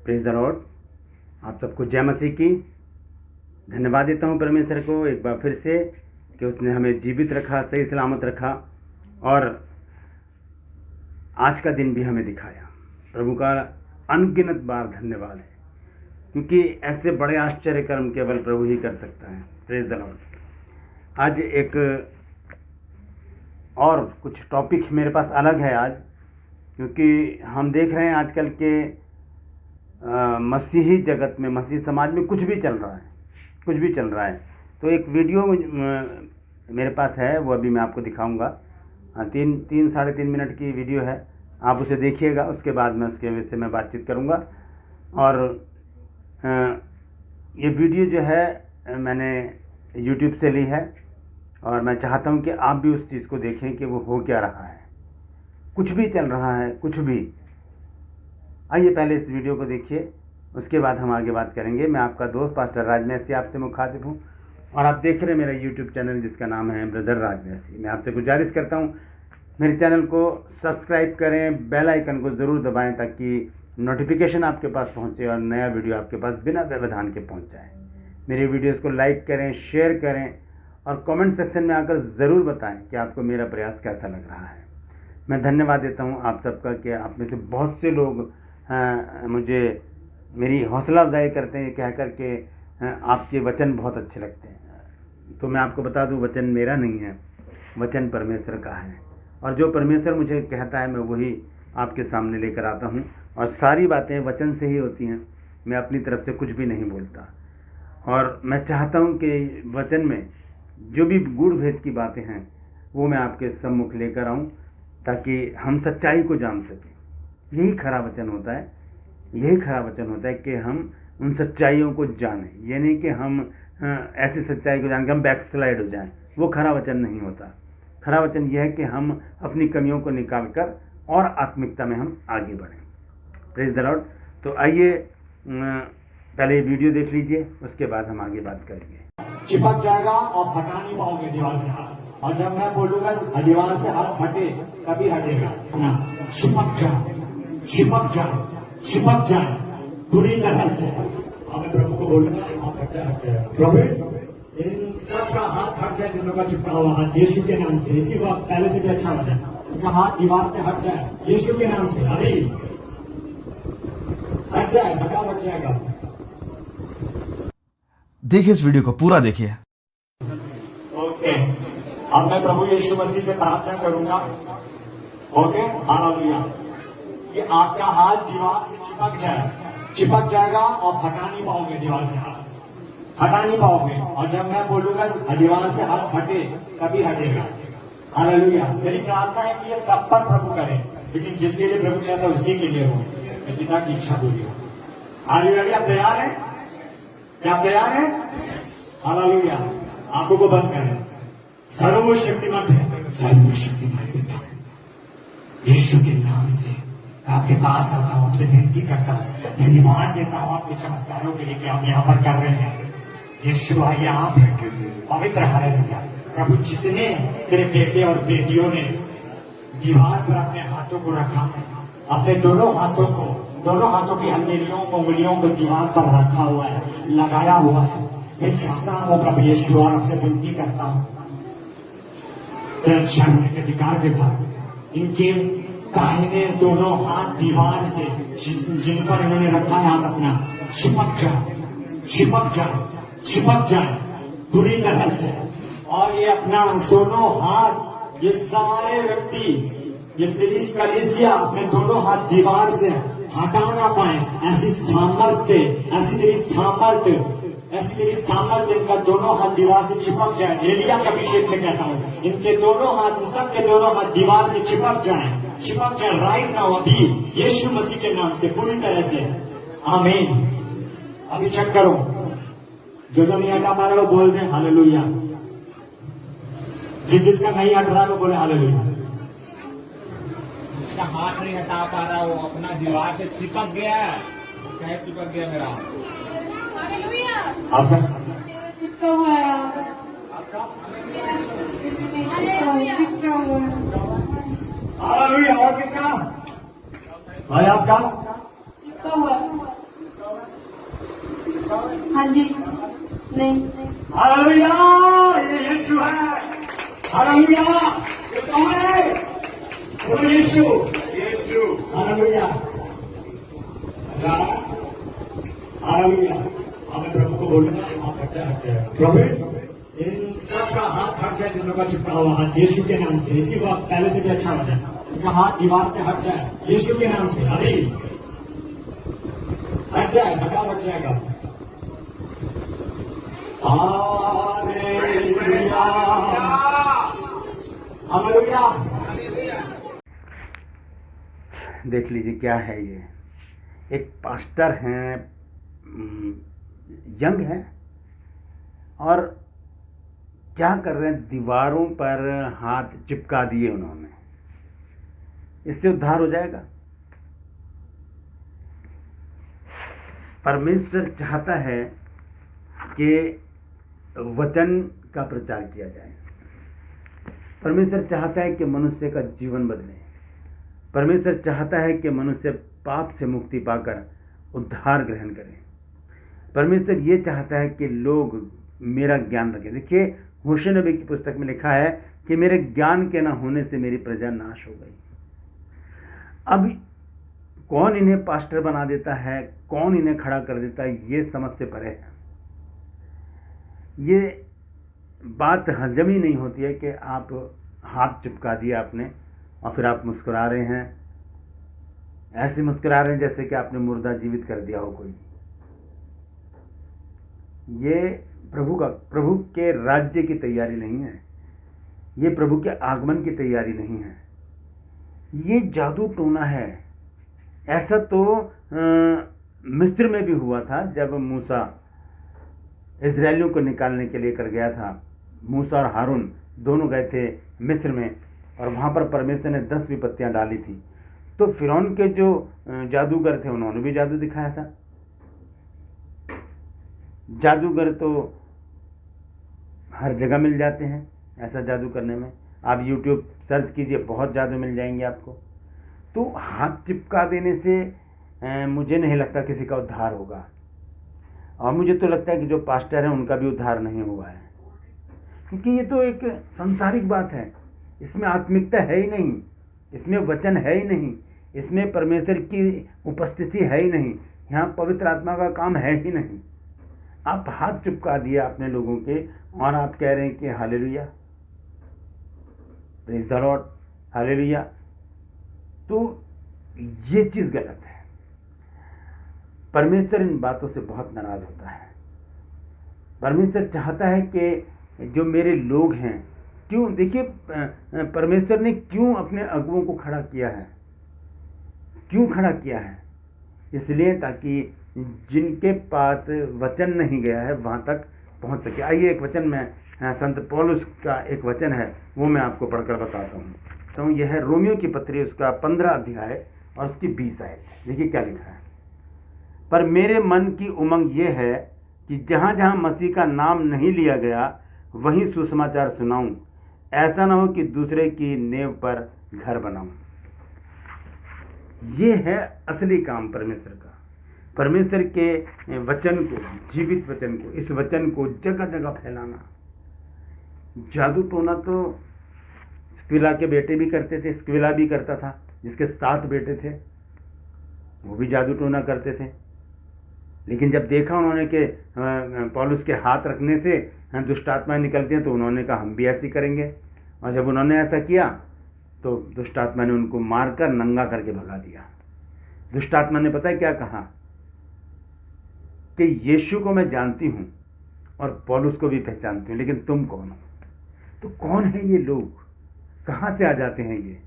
Praise the Lord. आप सबको जय मसीह की। धन्यवाद देता हूँ परमेश्वर को एक बार फिर से कि उसने हमें जीवित रखा, सही सलामत रखा और आज का दिन भी हमें दिखाया। प्रभु का अनगिनत बार धन्यवाद है, क्योंकि ऐसे बड़े आश्चर्य कर्म केवल प्रभु ही कर सकता है। Praise the Lord. आज एक और कुछ टॉपिक मेरे पास अलग है आज, क्योंकि हम देख रहे हैं आजकल के मसीही जगत में, मसीही समाज में कुछ भी चल रहा है। तो एक वीडियो मेरे पास है, वो अभी मैं आपको दिखाऊंगा। 3-3.5 मिनट की वीडियो है, आप उसे देखिएगा। उसके बाद मैं उसके विषय में बातचीत करूंगा। और ये वीडियो जो है मैंने YouTube से ली है और मैं चाहता हूं कि आप भी उस चीज़ को देखें कि वो हो क्या रहा है। कुछ भी चल रहा है, कुछ भी। आइए पहले इस वीडियो को देखिए, उसके बाद हम आगे बात करेंगे। मैं आपका दोस्त पास्टर राज मैसी आपसे मुखातिब हूँ और आप देख रहे हैं मेरा YouTube चैनल जिसका नाम है ब्रदर राज मैसी। मैं आपसे गुजारिश करता हूँ मेरे चैनल को सब्सक्राइब करें, बेल आइकन को ज़रूर दबाएं ताकि नोटिफिकेशन आपके पास पहुँचे और नया वीडियो आपके पास बिना व्यवधान के पहुँच जाए। मेरी वीडियोज़ को लाइक करें, शेयर करें और कमेंट सेक्शन में आकर ज़रूर बताएं कि आपको मेरा प्रयास कैसा लग रहा है। मैं धन्यवाद देता हूं आप सबका कि आप में से बहुत से लोग मुझे मेरी हौसला अफजाई करते हैं कह कर के आपके वचन बहुत अच्छे लगते हैं। तो मैं आपको बता दूं, वचन मेरा नहीं है, वचन परमेश्वर का है। और जो परमेश्वर मुझे कहता है मैं वही आपके सामने लेकर आता हूं और सारी बातें वचन से ही होती हैं। मैं अपनी तरफ से कुछ भी नहीं बोलता और मैं चाहता हूं कि वचन में जो भी गूढ़ भेद की बातें हैं वो मैं आपके सम्मुख लेकर आऊं ताकि हम सच्चाई को जान सकें। यही खरा वचन होता है कि हम उन सच्चाइयों को जानें। ये नहीं कि हम ऐसी सच्चाई को जान के हम बैकस्लाइड हो जाएं। वो खरा वचन नहीं होता। खरा वचन यह है कि हम अपनी कमियों को निकाल कर और आत्मिकता में हम आगे बढ़ें। Praise the Lord. तो आइए पहले ये वीडियो देख लीजिए, उसके बाद हम आगे बात करेंगे। चिपक जाएगा और हटा नहीं पाओगे दीवार से हाथ। और जब मैं बोलूंगा दीवार से हाथ हटे तभी हटेगा ना। चिपक जाए पूरी तरह से। अब प्रभु को बोलूंगा हाथ हट जाए। प्रभु इन सबका हाथ हट जाए, जिन लोगों का चिपका हुआ हाथ यीशु के नाम से। इसी को पहले से भी अच्छा हो जाए, उनका हाथ दीवार से हट जाए यीशु के नाम से। अभी हट जाए, हट जाएगा। देखिए इस वीडियो को पूरा देखिए। ओके, अब मैं प्रभु यीशु मसीह से प्रार्थना करूंगा। Okay, hallelujah. कि आपका हाथ दीवार से चिपक जाएगा और हटा नहीं पाओगे दीवार से हाथ, हटा नहीं पाओगे। और जब मैं बोलूंगा दीवार से हाथ हटे तभी हटेगा। हालेलुया। मेरी प्रार्थना है कि ये सब पर प्रभु करे, लेकिन जिसके लिए प्रभु चाहता है उसी के लिए हो। पिता की इच्छा पूरी हो। हालेलुया। आप तैयार हैं? क्या तैयार है? हालेलुया। आंखों को बंद करें। सर्वशक्तिमान पिता, यीशु के नाम से आपके पास आता हूं, आपसे विनती करता हूं, धन्यवाद देता हूं आपके चमत्कारों के लिए कि आप यहाँ पर कर रहे हैं। यीशु आइए आप पवित्र। हालेलुया। प्रभु जितने तेरे बेटे और बेटियों ने दीवार पर अपने हाथों को रखा, अपने दोनों हाथों की हथेलियों को, उंगलियों को दीवार पर रखा हुआ है, लगाया हुआ है। मैं चाहता हूं प्रभु यीशु और आपसे विनती करता हूं तेरे चरणों के अधिकार के साथ इनके दाहिने दोनों हाथ दीवार से जिन पर इन्होंने रखा है हाथ अपना, चिपक जाए पूरी तरह से। और ये अपना दोनों हाथ, ये सारे व्यक्ति, ये दिलीस कलीसिया अपने दोनों हाथ दीवार से हटा ना पाए। ऐसी तेरी सामर्थ्य इनका दोनों हाथ दीवार से चिपक जाए। एलिया के अभिषेक में कहता हूँ, इनके दोनों हाथ, सबके दोनों हाथ दीवार से चिपक जाए राइट नाउ, अभी यीशु मसीह के नाम से पूरी तरह से। आमीन। अभी चेक करो, जो नहीं हटा पा रहे हो बोल दे हालेलुया। जिसका नहीं हट रहा है वो बोले हालेलुया। हाथ नहीं हटा पा रहा, वो अपना दीवार से चिपक गया। क्या चिपक गया मेरा? आपका चिपका हुआ है। हालेलुया। और किसका? भाई आपका? चिपका हुआ है। हाँ जी नहीं हालेलुया, ये यीशु है। हालेलुया, ये कौन है? बोलो यीशु। यीशु। हालेलुया। हालेलुया। हमें प्रभु को बोलना, आप हट जाए प्रभु, इन सबका हाथ हट जाए, जिन लोगों का चिपका हुआ हाथ यीशु के नाम से, इसी वक्त पहले से भी अच्छा हो जाए, उनका हाथ दीवार से हट जाए यीशु के नाम से। अभी हट जाए, हटा हट जाएगा। Hallelujah, hallelujah. देख लीजिए क्या है ये। एक पास्टर हैं, यंग हैं, और क्या कर रहे हैं, दीवारों पर हाथ चिपका दिए उन्होंने। इससे उद्धार हो जाएगा? परमेश्वर चाहता है कि वचन का प्रचार किया जाए। परमेश्वर चाहता है कि मनुष्य का जीवन बदले। परमेश्वर चाहता है कि मनुष्य पाप से मुक्ति पाकर उद्धार ग्रहण करें। परमेश्वर ये चाहता है कि लोग मेरा ज्ञान रखें। देखिए, होशे नबी की पुस्तक में लिखा है कि मेरे ज्ञान के न होने से मेरी प्रजा नाश हो गई। अब कौन इन्हें पास्टर बना देता है, कौन इन्हें खड़ा कर देता है, ये समझ से परे है। ये बात हजम ही नहीं होती है कि आप हाथ चिपका दिया आपने और फिर आप मुस्कुरा रहे हैं, ऐसे मुस्कुरा रहे हैं जैसे कि आपने मुर्दा जीवित कर दिया हो कोई। ये प्रभु के राज्य की तैयारी नहीं है, ये प्रभु के आगमन की तैयारी नहीं है, ये जादू टोना है। ऐसा तो मिस्र में भी हुआ था, जब मूसा इजरायलियों को निकालने के लिए कर गया था। मूसा और हारून दोनों गए थे मिस्र में, और वहाँ पर परमेश्वर ने 10 विपत्तियाँ डाली थी। तो फिरौन के जो जादूगर थे उन्होंने भी जादू दिखाया था। जादूगर तो हर जगह मिल जाते हैं ऐसा जादू करने में। आप YouTube सर्च कीजिए, बहुत जादू मिल जाएंगे आपको। तो हाथ चिपका देने से मुझे नहीं लगता किसी का उद्धार होगा, और मुझे तो लगता है कि जो पास्टर हैं उनका भी उद्धार नहीं हुआ है, क्योंकि ये तो एक सांसारिक बात है। इसमें आत्मिकता है ही नहीं, इसमें वचन है ही नहीं, इसमें परमेश्वर की उपस्थिति है ही नहीं, यहाँ पवित्र आत्मा का काम है ही नहीं। आप हाथ चिपका दिया अपने लोगों के, और आप कह रहे हैं कि hallelujah, praise the Lord, hallelujah. तो ये चीज़ गलत है। परमेश्वर इन बातों से बहुत नाराज़ होता है। परमेश्वर चाहता है कि जो मेरे लोग हैं, क्यों, देखिए परमेश्वर ने क्यों अपने अगुओं को खड़ा किया है, क्यों खड़ा किया है? इसलिए ताकि जिनके पास वचन नहीं गया है वहाँ तक पहुँच सके। आइए एक वचन में, संत पौलुस का एक वचन है, वो मैं आपको पढ़कर बताता हूँ। तो यह है रोमियो की पत्री, उसका 15 अध्याय और उसकी 20 आयत। देखिए क्या लिखा है। पर मेरे मन की उमंग ये है कि जहाँ जहाँ मसीह का नाम नहीं लिया गया वहीं सुसमाचार सुनाऊं, ऐसा ना हो कि दूसरे की नेव पर घर बनाऊं। ये है असली काम परमेश्वर का। परमेश्वर के वचन को, जीवित वचन को, इस वचन को जगह जगह फैलाना। जादू टोना तो स्क्विला के बेटे भी करते थे, स्क्विला भी करता था, जिसके 7 बेटे थे, वो भी जादू टोना करते थे। लेकिन जब देखा उन्होंने कि पौलुस के हाथ रखने से दुष्ट आत्माएं निकलती हैं, तो उन्होंने कहा हम भी ऐसी करेंगे। और जब उन्होंने ऐसा किया तो दुष्ट आत्मा ने उनको मारकर नंगा करके भगा दिया। दुष्ट आत्मा ने पता है क्या कहा कि यीशु को मैं जानती हूँ और पौलुस को भी पहचानती हूँ, लेकिन तुम कौन हो? तो कौन है ये लोग, कहाँ से आ जाते हैं ये?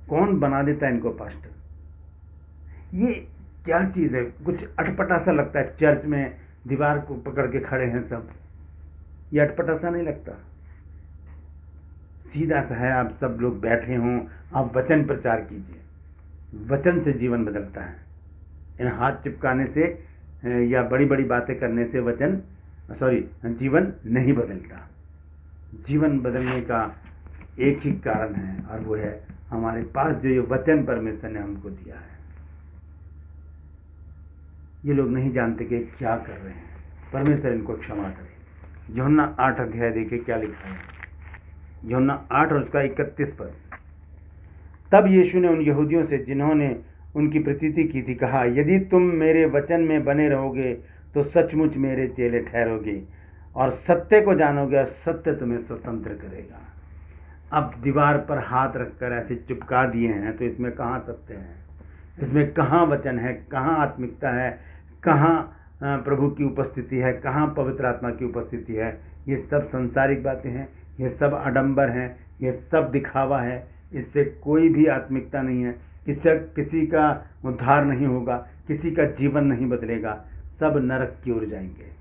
कौन बना देता है इनको पास्टर? ये क्या चीज़ है? कुछ अटपटा सा लगता है। चर्च में दीवार को पकड़ के खड़े हैं सब, ये अटपटा सा नहीं लगता? सीधा सा है, आप सब लोग बैठे हों, आप वचन प्रचार कीजिए। वचन से जीवन बदलता है। इन हाथ चिपकाने से या बड़ी बड़ी बातें करने से जीवन नहीं बदलता। जीवन बदलने का एक ही कारण है, और वो है हमारे पास जो ये वचन परमेश्वर ने हमको दिया है। ये लोग नहीं जानते कि क्या कर रहे हैं। परमेश्वर इनको क्षमा करे। यूहन्ना 8 अध्याय देखिए क्या लिखा है। यूहन्ना 8 और उसका 31 पद। तब यीशु ने उन यहूदियों से जिन्होंने उनकी प्रतीति की थी कहा, यदि तुम मेरे वचन में बने रहोगे तो सचमुच मेरे चेले ठहरोगे और सत्य को जानोगे और सत्य तुम्हें स्वतंत्र करेगा। अब दीवार पर हाथ रखकर ऐसे चिपका दिए हैं तो इसमें कहाँ सत्य है, इसमें कहाँ वचन है, कहाँ आत्मिकता है, कहाँ प्रभु की उपस्थिति है, कहाँ पवित्र आत्मा की उपस्थिति है। ये सब सांसारिक बातें हैं, ये सब आडंबर हैं, ये सब दिखावा है। इससे कोई भी आत्मिकता नहीं है, इससे किसी का उद्धार नहीं होगा, किसी का जीवन नहीं बदलेगा, सब नरक की ओर जाएंगे।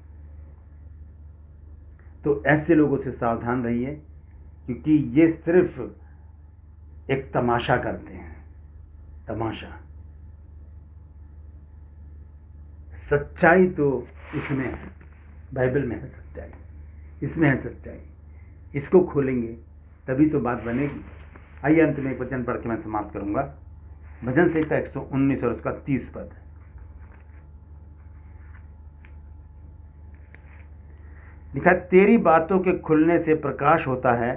तो ऐसे लोगों से सावधान रहिए, क्योंकि ये सिर्फ एक तमाशा करते हैं, तमाशा। सच्चाई तो इसमें है, बाइबल में है सच्चाई, इसमें है सच्चाई। इसको खोलेंगे तभी तो बात बनेगी। आइए अंत में एक वचन पढ़ के मैं समाप्त करूंगा। भजन संहिता 119 और उसका 30 पद। लिखा, तेरी बातों के खुलने से प्रकाश होता है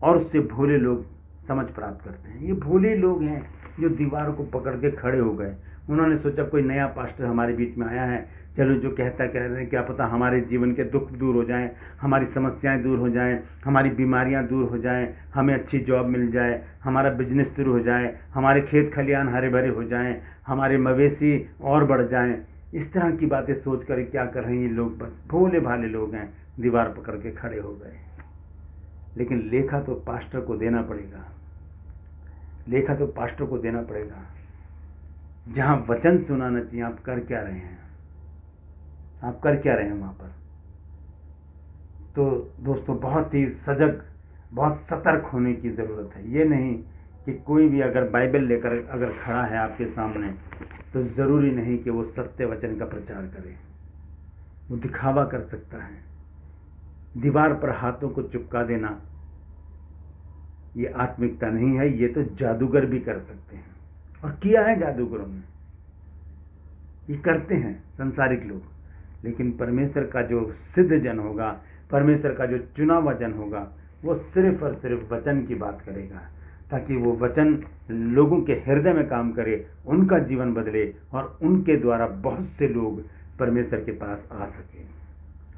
और उससे भोले लोग समझ प्राप्त करते हैं। ये भोले लोग हैं जो दीवारों को पकड़ के खड़े हो गए। उन्होंने सोचा कोई नया पास्टर हमारे बीच में आया है, चलो जो कहता कह रहे हैं, क्या पता हमारे जीवन के दुख दूर हो जाएं, हमारी समस्याएं दूर हो जाएं, हमारी बीमारियां दूर हो जाएं, हमें अच्छी जॉब मिल जाए, हमारा बिजनेस शुरू हो जाए, हमारे खेत खलियान हरे भरे हो जाएं, हमारे मवेशी और बढ़ जाएं। इस तरह की बातें सोच कर क्या कर रहे हैं ये लोग? बस भोले भाले लोग हैं, दीवार पकड़ के खड़े हो गए। लेकिन लेखा तो पास्टर को देना पड़ेगा, लेखा तो पास्टर को देना पड़ेगा। जहाँ वचन सुनाना चाहिए, आप कर क्या रहे हैं? आप कर क्या रहे हैं वहाँ पर? तो दोस्तों, बहुत ही सजग, बहुत सतर्क होने की ज़रूरत है। ये नहीं कि कोई भी अगर बाइबल लेकर अगर खड़ा है आपके सामने तो ज़रूरी नहीं कि वो सत्य वचन का प्रचार करे। वो दिखावा कर सकता है। दीवार पर हाथों को चिपका देना ये आत्मिकता नहीं है, ये तो जादूगर भी कर सकते हैं, और किया है जादूगरों ने, ये करते हैं संसारिक लोग। लेकिन परमेश्वर का जो सिद्ध जन होगा, परमेश्वर का जो चुना हुआ जन होगा, वो सिर्फ और सिर्फ वचन की बात करेगा, ताकि वो वचन लोगों के हृदय में काम करे, उनका जीवन बदले और उनके द्वारा बहुत से लोग परमेश्वर के पास आ सके।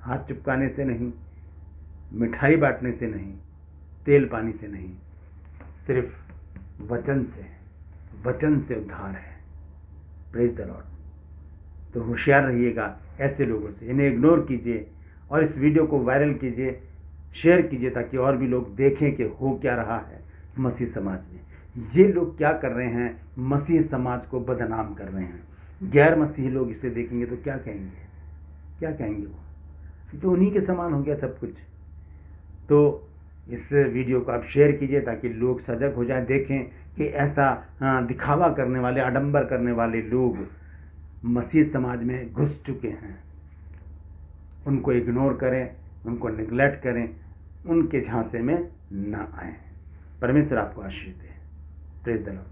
हाथ चिपकाने से नहीं, मिठाई बांटने से नहीं, तेल पानी से नहीं, सिर्फ वचन से, वचन से उद्धार है। Praise the Lord. तो होशियार रहिएगा ऐसे लोगों से, इन्हें इग्नोर कीजिए और इस वीडियो को वायरल कीजिए, शेयर कीजिए, ताकि और भी लोग देखें कि हो क्या रहा है मसीह समाज में। ये लोग क्या कर रहे हैं? मसीह समाज को बदनाम कर रहे हैं। गैर मसीही लोग इसे देखेंगे तो क्या कहेंगे? क्या कहेंगे? वो तो उन्हीं के समान हो गया सब कुछ। तो इस वीडियो को आप शेयर कीजिए ताकि लोग सजग हो जाएं, देखें कि ऐसा दिखावा करने वाले, आडंबर करने वाले लोग मसीह समाज में घुस चुके हैं। उनको इग्नोर करें, उनको निगलेक्ट करें, उनके झांसे में ना आए। परमेश्वर आपको आशीष दे। Praise the Lord.